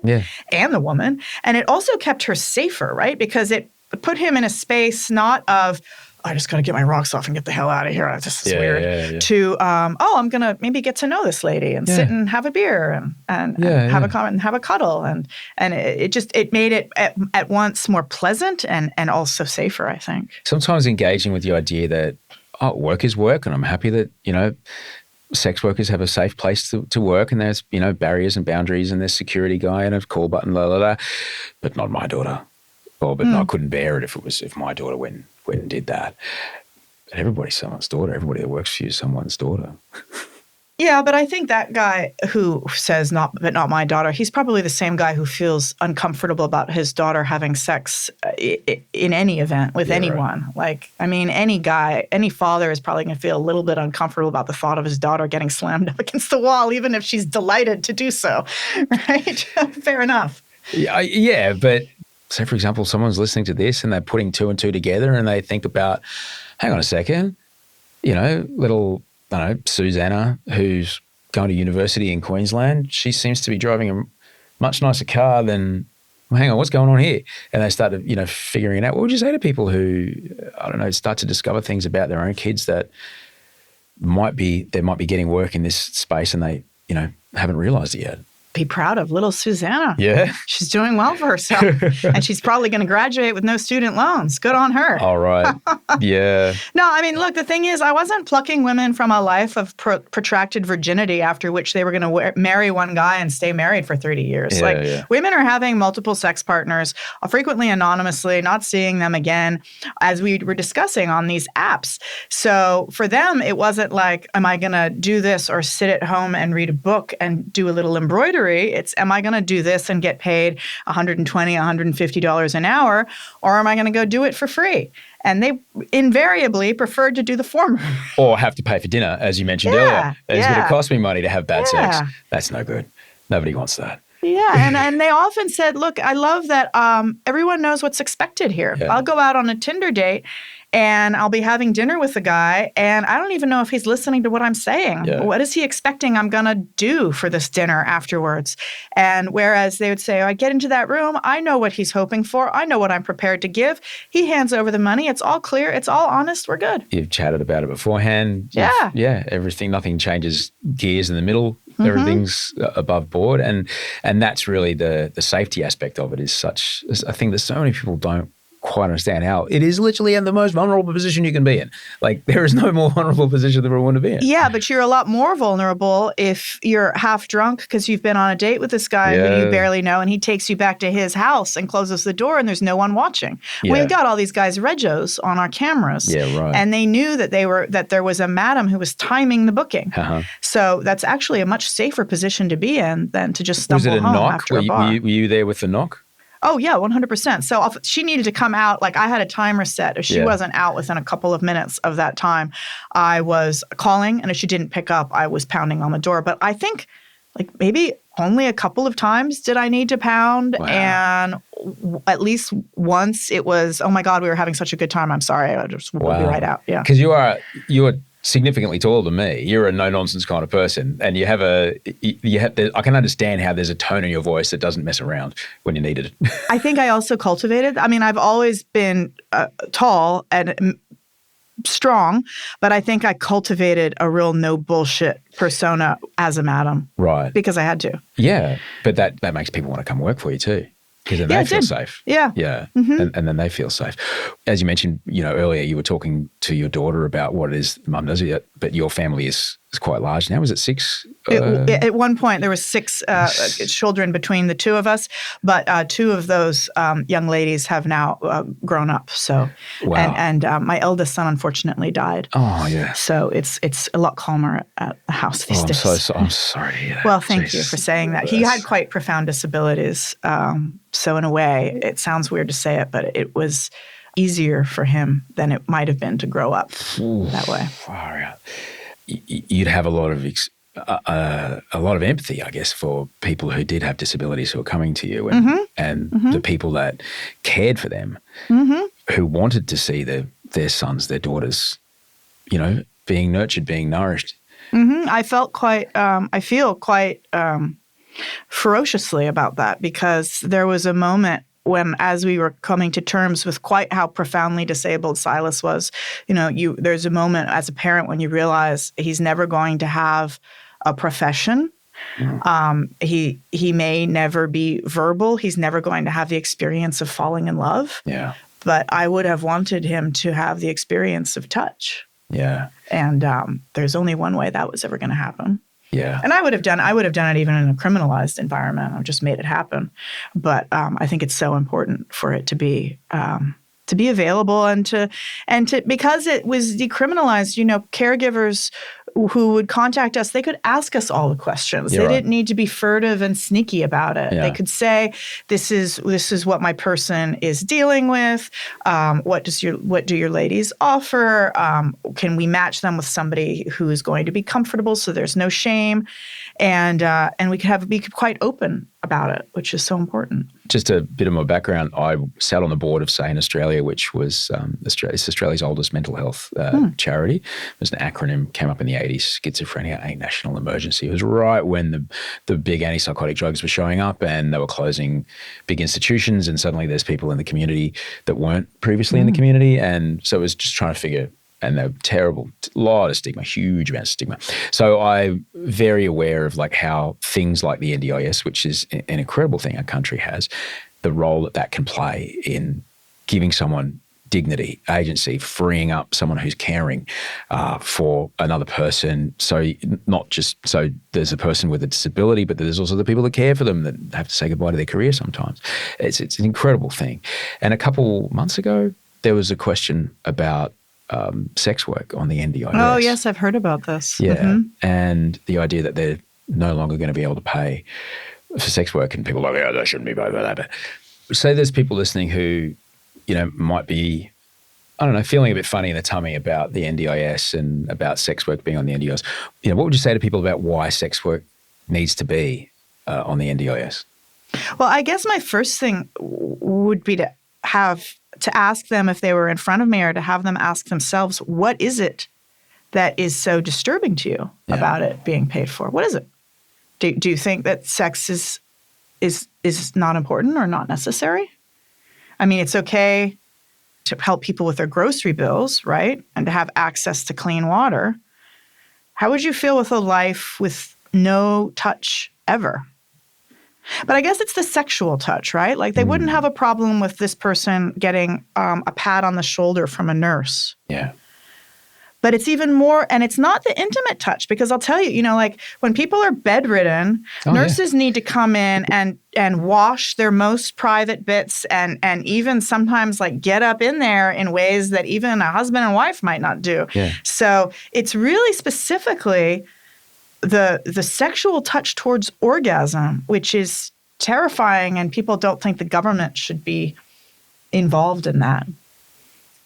and the woman. And it also kept her safer, right? Because it put him in a space not of, I just got to get my rocks off and get the hell out of here. This is weird. To, I'm going to maybe get to know this lady and sit and have a beer and have a comment and have a cuddle. And it made it at once more pleasant and also safer, I think. Sometimes engaging with the idea that, work is work, and I'm happy that, sex workers have a safe place to work, and there's, barriers and boundaries, and there's security guy and a call button, but not my daughter. Well, but I couldn't bear it if my daughter went and did that. But everybody's someone's daughter. Everybody that works for you is someone's daughter. Yeah, but I think that guy who says not my daughter, he's probably the same guy who feels uncomfortable about his daughter having sex in any event with anyone. Right. Like, I mean, any father is probably going to feel a little bit uncomfortable about the thought of his daughter getting slammed up against the wall, even if she's delighted to do so, right? Fair enough. Yeah, but say, for example, someone's listening to this and they're putting two and two together and they think about, hang on a second, little... I don't know, Susanna, who's going to university in Queensland, she seems to be driving a much nicer car than, well, hang on, what's going on here? And they started, figuring it out. What would you say to people who, I don't know, start to discover things about their own kids that might be getting work in this space and they, haven't realized it yet? Be proud of little Susanna. Yeah. She's doing well for herself. And she's probably going to graduate with no student loans. Good on her. All right. Yeah. No, I mean, look, the thing is, I wasn't plucking women from a life of protracted virginity after which they were going to marry one guy and stay married for 30 years. Women are having multiple sex partners, frequently anonymously, not seeing them again, as we were discussing on these apps. So for them, it wasn't like, am I going to do this or sit at home and read a book and do a little embroidery? It's, am I going to do this and get paid $120, $150 an hour, or am I going to go do it for free? And they invariably preferred to do the former. Or have to pay for dinner, as you mentioned earlier. It's going to cost me money to have bad sex. That's no good. Nobody wants that. Yeah, and they often said, look, I love that everyone knows what's expected here. Yeah. I'll go out on a Tinder date and I'll be having dinner with the guy, and I don't even know if he's listening to what I'm saying. Yeah. What is he expecting I'm going to do for this dinner afterwards? And whereas they would say, I get into that room, I know what he's hoping for. I know what I'm prepared to give. He hands over the money. It's all clear. It's all honest. We're good. You've chatted about it beforehand. Yeah, everything, nothing changes gears in the middle. Mm-hmm. Everything's above board. And that's really the safety aspect of it is such a thing that so many people don't quite understand how it is literally in the most vulnerable position you can be in. Like, there is no more vulnerable position than we want to be in. Yeah, but you're a lot more vulnerable if you're half drunk because you've been on a date with this guy who you barely know, and he takes you back to his house and closes the door and there's no one watching. Yeah. We've got all these guys' regos on our cameras. Yeah, right. And they knew that there was a madam who was timing the booking. Uh-huh. So that's actually a much safer position to be in than to just stumble home after a bar. Were you there with the knock? Oh, yeah, 100%. So if she needed to come out, like I had a timer set. If she wasn't out within a couple of minutes of that time, I was calling. And if she didn't pick up, I was pounding on the door. But I think like maybe only a couple of times did I need to pound. Wow. And at least once it was, oh, my God, we were having such a good time. I'm sorry. We'll be right out. Yeah. Because you are significantly taller than me. You're a no-nonsense kind of person, and I can understand how there's a tone in your voice that doesn't mess around when you need it. I think I also cultivated. I mean, I've always been tall and strong, but I think I cultivated a real no bullshit persona as a madam, right? Because I had to. Yeah, but that makes people want to come work for you too. Because then they feel safe. Yeah. Yeah. Mm-hmm. And then they feel safe. As you mentioned, earlier you were talking to your daughter about what it is Mum does it, but your family is quite large now. Was it 6? At one point, there was 6 children between the two of us, but 2 of those young ladies have now grown up. So, wow. And my eldest son unfortunately died. Oh, yeah. So it's a lot calmer at the house these days. I'm sorry to hear that. Well, thank you for saying that. He had quite profound disabilities. So in a way, it sounds weird to say it, but it was easier for him than it might have been to grow up that way. Far out. You'd have a lot of empathy, I guess, for people who did have disabilities who are coming to you, and the people that cared for them, who wanted to see their sons, their daughters, being nurtured, being nourished. I feel quite ferociously about that, because there was a moment when, as we were coming to terms with quite how profoundly disabled Silas was, there's a moment as a parent when you realize he's never going to have a profession. He may never be verbal. He's never going to have the experience of falling in love. Yeah. But I would have wanted him to have the experience of touch. Yeah. And there's only one way that was ever going to happen. Yeah. And I would have done it even in a criminalized environment. I've just made it happen. But I think it's so important for it to be available and to because it was decriminalized, caregivers who would contact us, they could ask us all the questions. Yeah, they right. didn't need to be furtive and sneaky about it. Yeah. They could say, this is what my person is dealing with. What do your ladies offer? Can we match them with somebody who is going to be comfortable so there's no shame? And we could be quite open about it, which is so important. Just a bit of my background. I sat on the board of Sane Australia, which was Australia's oldest mental health charity. It was an acronym, came up in the 80s. Schizophrenia ain't national emergency. It was right when the big antipsychotic drugs were showing up and they were closing big institutions, and suddenly there's people in the community that weren't previously in the community. And so it was just trying to figure, and they're terrible, a lot of stigma, huge amounts of stigma. So I'm very aware of like how things like the NDIS, which is an incredible thing our country has, the role that can play in giving someone dignity, agency, freeing up someone who's caring for another person. So not just, so there's a person with a disability, but there's also the people that care for them that have to say goodbye to their career sometimes. It's an incredible thing. And a couple months ago, there was a question about sex work on the NDIS. Oh, yes, I've heard about this. Yeah. Mm-hmm. And the idea that they're no longer going to be able to pay for sex work, and people are like, oh, they shouldn't be paid for that. But say there's people listening who, might be, I don't know, feeling a bit funny in the tummy about the NDIS and about sex work being on the NDIS. What would you say to people about why sex work needs to be on the NDIS? Well, I guess my first thing would be to ask them, if they were in front of me, or to have them ask themselves, what is it that is so disturbing to you about it being paid for? What is it? Do you think that sex is not important or not necessary? I mean, it's okay to help people with their grocery bills, right? And to have access to clean water. How would you feel with a life with no touch ever? But I guess it's the sexual touch, right? Like they wouldn't have a problem with this person getting a pat on the shoulder from a nurse. Yeah. But it's even more, and it's not the intimate touch, because I'll tell you, like when people are bedridden, nurses need to come in and wash their most private bits and even sometimes like get up in there in ways that even a husband and wife might not do. Yeah. So it's really specifically the sexual touch towards orgasm, which is terrifying, and people don't think the government should be involved in that.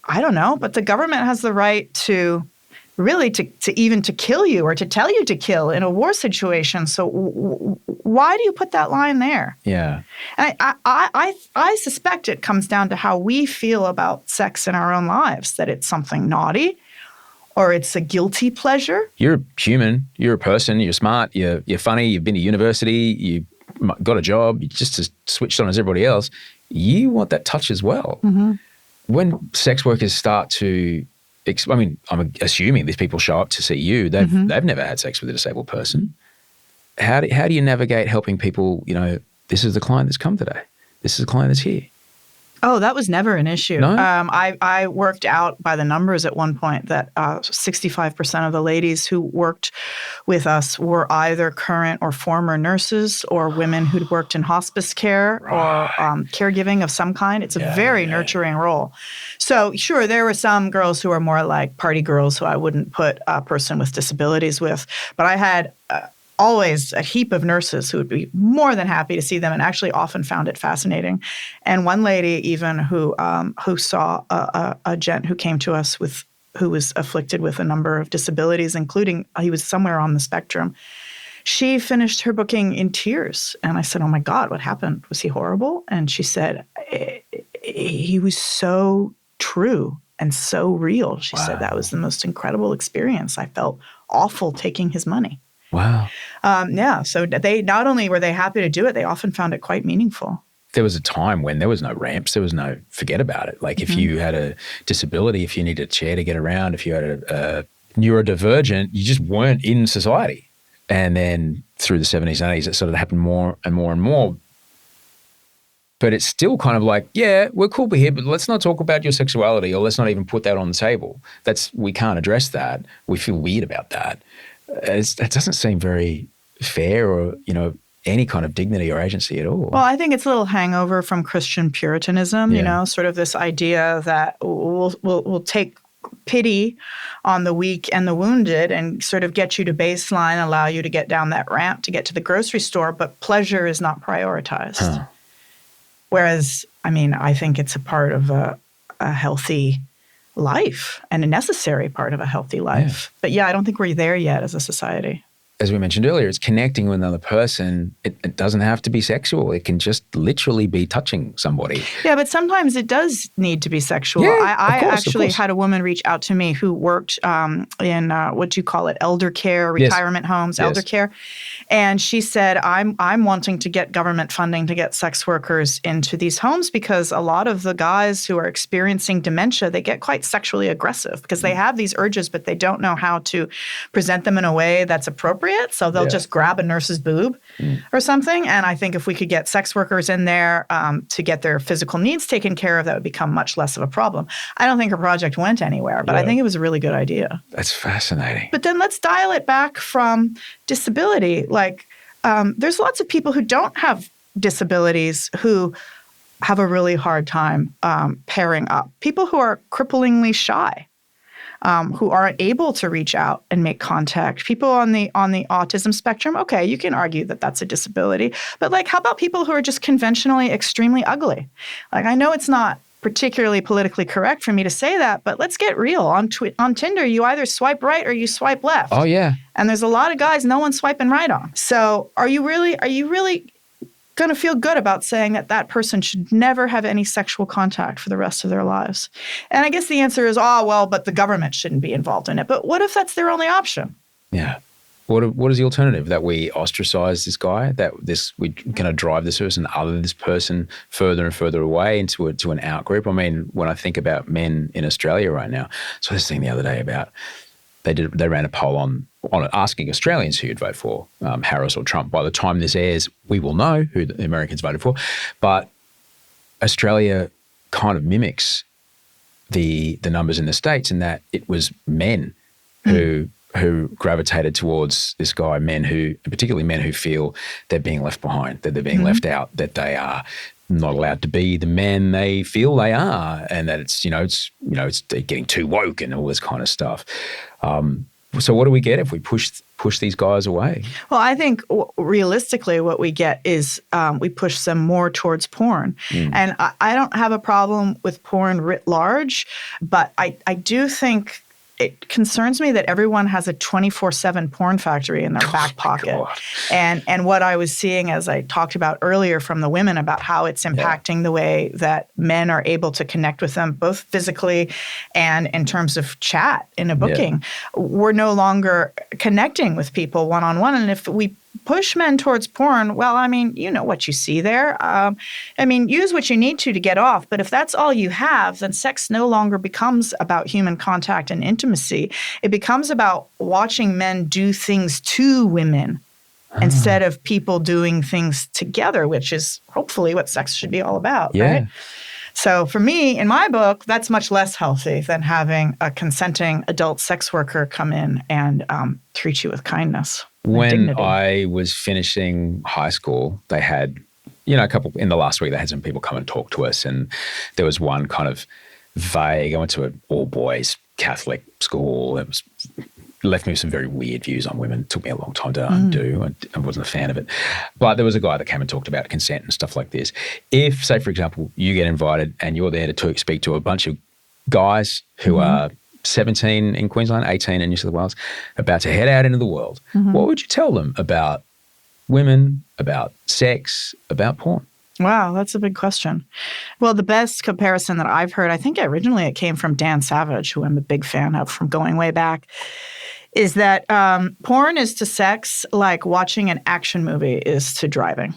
I don't know, but the government has the right to really to even to kill you or to tell you to kill in a war situation. So why do you put that line there? Yeah. And I suspect it comes down to how we feel about sex in our own lives, that it's something naughty, or it's a guilty pleasure. You're human. You're a person. You're smart. You're funny. You've been to university. You got a job. You're just as switched on as everybody else. You want that touch as well. Mm-hmm. When sex workers start to, I'm assuming these people show up to see you. They've never had sex with a disabled person. How do you navigate helping people? This is the client that's come today. This is the client that's here. Oh, that was never an issue. No? I worked out by the numbers at one point that 65% of the ladies who worked with us were either current or former nurses, or women who'd worked in hospice care or caregiving of some kind. It's a very nurturing role. So sure, there were some girls who are more like party girls who I wouldn't put a person with disabilities with, but I had always a heap of nurses who would be more than happy to see them, and actually often found it fascinating. And one lady even who saw a gent who came to us who was afflicted with a number of disabilities, including he was somewhere on the spectrum. She finished her booking in tears. And I said, oh my God, what happened? Was he horrible? And she said, he was so true and so real. She said that was the most incredible experience. I felt awful taking his money. Wow. So they not only were they happy to do it, they often found it quite meaningful. There was a time when there was no ramps. There was no forget about it. Like if you had a disability, if you needed a chair to get around, if you had a neurodivergent, you just weren't in society. And then through the 70s and 80s, it sort of happened more and more and more. But it's still kind of like, yeah, we're cool here, but let's not talk about your sexuality, or let's not even put that on the table. We can't address that. We feel weird about that. It doesn't seem very fair or, any kind of dignity or agency at all. Well, I think it's a little hangover from Christian Puritanism, sort of this idea that we'll take pity on the weak and the wounded and sort of get you to baseline, allow you to get down that ramp to get to the grocery store, but pleasure is not prioritized. Huh. Whereas, I think it's a part of a healthy life and a necessary part of a healthy life. Yeah. But yeah, I don't think we're there yet as a society. As we mentioned earlier, it's connecting with another person. It doesn't have to be sexual. It can just literally be touching somebody. Yeah, but sometimes it does need to be sexual. Yeah, I of course, actually had a woman reach out to me who worked in what do you call it, elder care, retirement homes, elder care. And she said, I'm wanting to get government funding to get sex workers into these homes because a lot of the guys who are experiencing dementia, they get quite sexually aggressive because they have these urges, but they don't know how to present them in a way that's appropriate. So they'll just grab a nurse's boob or something. And I think if we could get sex workers in there to get their physical needs taken care of, that would become much less of a problem. I don't think her project went anywhere, but I think it was a really good idea. That's fascinating. But then let's dial it back from disability. Like there's lots of people who don't have disabilities who have a really hard time pairing up. People who are cripplingly shy. Who aren't able to reach out and make contact. People on the autism spectrum, okay, you can argue that that's a disability. But like, how about people who are just conventionally extremely ugly? Like, I know it's not particularly politically correct for me to say that, but let's get real. On Tinder, you either swipe right or you swipe left. Oh, yeah. And there's a lot of guys no one's swiping right on. So are you really going to feel good about saying that person should never have any sexual contact for the rest of their lives? And I guess the answer is, but the government shouldn't be involved in it. But what if that's their only option? Yeah. What is the alternative? That we ostracize this guy? That we kind of drive this person, other this person, further and further away into an out group? I mean, when I think about men in Australia right now, so this thing the other day about they ran a poll on asking Australians who you'd vote for, Harris or Trump. By the time this airs, we will know who the Americans voted for. But Australia kind of mimics the numbers in the States in that it was men who gravitated towards this guy, particularly men who feel they're being left behind, that they're being left out, that they are not allowed to be the men they feel they are, and that it's they're getting too woke and all this kind of stuff. So what do we get if we push these guys away? Well, I think realistically what we get is we push them more towards porn. And I don't have a problem with porn writ large, but I do think it concerns me that everyone has a 24/7 porn factory in their back pocket. And what I was seeing, as I talked about earlier from the women, about how it's impacting the way that men are able to connect with them, both physically and in terms of chat in a booking. We're no longer connecting with people one-on-one. And if we push men towards porn, well, I mean, you know what you see there. Use what you need to get off. But if that's all you have, then sex no longer becomes about human contact and intimacy. It becomes about watching men do things to women instead of people doing things together, which is hopefully what sex should be all about, right? So for me, in my book, that's much less healthy than having a consenting adult sex worker come in and treat you with kindness. When I was finishing high school, they had, a couple, in the last week, they had some people come and talk to us. And there was one kind of vague, I went to an all-boys Catholic school. It left me with some very weird views on women. It took me a long time to undo. I wasn't a fan of it. But there was a guy that came and talked about consent and stuff like this. If, say, for example, you get invited and you're there to speak to a bunch of guys who are 17 in Queensland, 18 in New South Wales, about to head out into the world, what would you tell them about women, about sex, about porn? Wow, that's a big question. Well, the best comparison that I've heard, I think originally it came from Dan Savage, who I'm a big fan of from going way back, is that porn is to sex like watching an action movie is to driving.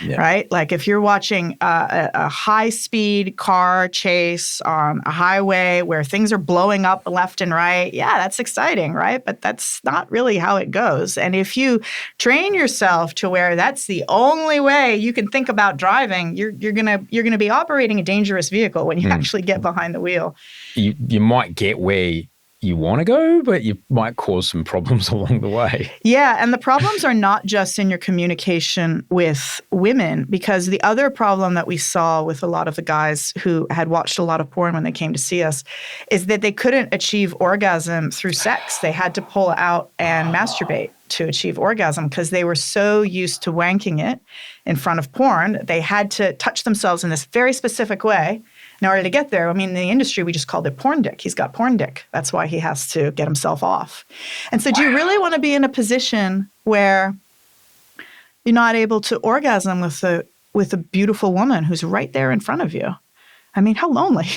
Right? Like if you're watching a high-speed car chase on a highway where things are blowing up left and right, that's exciting, right? But that's not really how it goes. And if you train yourself to where that's the only way you can think about driving, you're gonna be operating a dangerous vehicle when you actually get behind the wheel. You might get where you want to go, but you might cause some problems along the way. Yeah, and the problems are not just in your communication with women, because the other problem that we saw with a lot of the guys who had watched a lot of porn when they came to see us is that they couldn't achieve orgasm through sex. They had to pull out and masturbate to achieve orgasm because they were so used to wanking it in front of porn. They had to touch themselves in this very specific way in order to get there. I mean, in the industry, we just called it porn dick. He's got porn dick. That's why he has to get himself off. And so do you really want to be in a position where you're not able to orgasm with a beautiful woman who's right there in front of you? I mean, how lonely.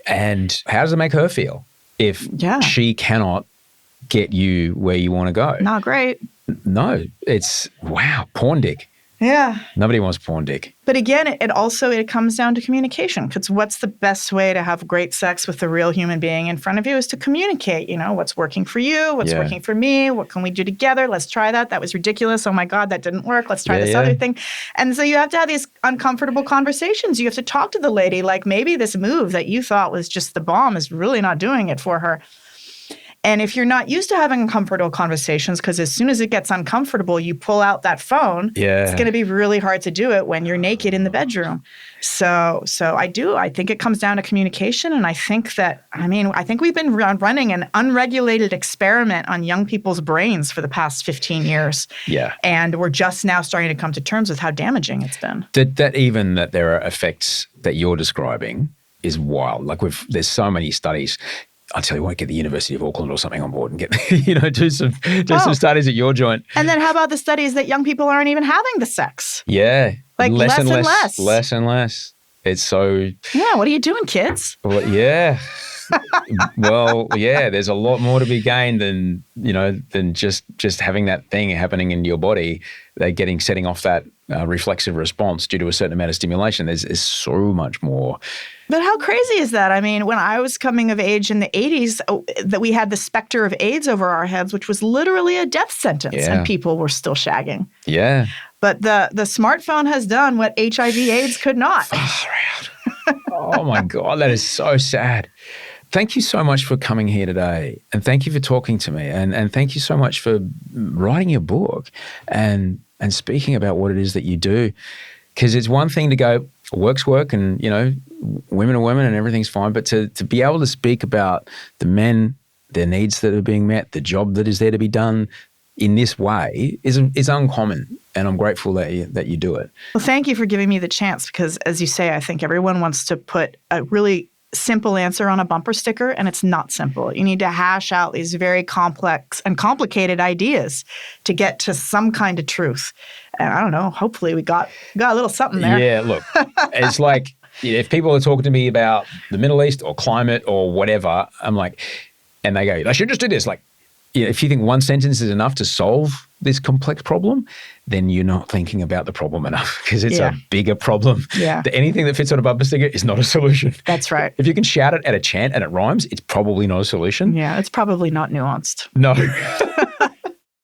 And how does it make her feel if she cannot get you where you want to go? Not great. No, it's, wow, porn dick. Yeah. Nobody wants porn dick. But again, it comes down to communication, because what's the best way to have great sex with a real human being in front of you is to communicate, what's working for you, what's working for me, what can we do together? Let's try that. That was ridiculous. Oh my God, that didn't work. Let's try this other thing. And so you have to have these uncomfortable conversations. You have to talk to the lady like, maybe this move that you thought was just the bomb is really not doing it for her. And if you're not used to having uncomfortable conversations, because as soon as it gets uncomfortable, you pull out that phone, it's going to be really hard to do it when you're naked in the bedroom. So I think it comes down to communication. And I think we've been running an unregulated experiment on young people's brains for the past 15 years. Yeah. And we're just now starting to come to terms with how damaging it's been. That there are effects that you're describing is wild. Like there's so many studies. I'll tell you what, get the University of Auckland or something on board and get, do some studies at your joint. And then how about the studies that young people aren't even having the sex? Yeah. Like less and less. Less and less. It's so. Yeah. What are you doing, kids? Well, yeah. Well, yeah, there's a lot more to be gained than just having that thing happening in your body. They're setting off that reflexive response due to a certain amount of stimulation. There's so much more. But how crazy is that? I mean, when I was coming of age in the 80s, that we had the specter of AIDS over our heads, which was literally a death sentence, and people were still shagging. Yeah. But the smartphone has done what HIV/AIDS could not. Far out. Oh my God, that is so sad. Thank you so much for coming here today, and thank you for talking to me, and thank you so much for writing your book and speaking about what it is that you do. Because it's one thing to go, work's work, and women are women and everything's fine, but to be able to speak about the men, their needs that are being met, the job that is there to be done in this way is uncommon, and I'm grateful that you do it. Well, thank you for giving me the chance, because as you say, I think everyone wants to put a really simple answer on a bumper sticker, and it's not simple. You need to hash out these very complex and complicated ideas to get to some kind of truth. And I don't know, hopefully we got a little something there. Yeah, look, it's like if people are talking to me about the Middle East or climate or whatever, I'm like, and they go, I should just do this. Like, if you think one sentence is enough to solve this complex problem, then you're not thinking about the problem enough, because it's a bigger problem. Yeah. Anything that fits on a bumper sticker is not a solution. That's right. If you can shout it at a chant and it rhymes, it's probably not a solution. Yeah, it's probably not nuanced. No.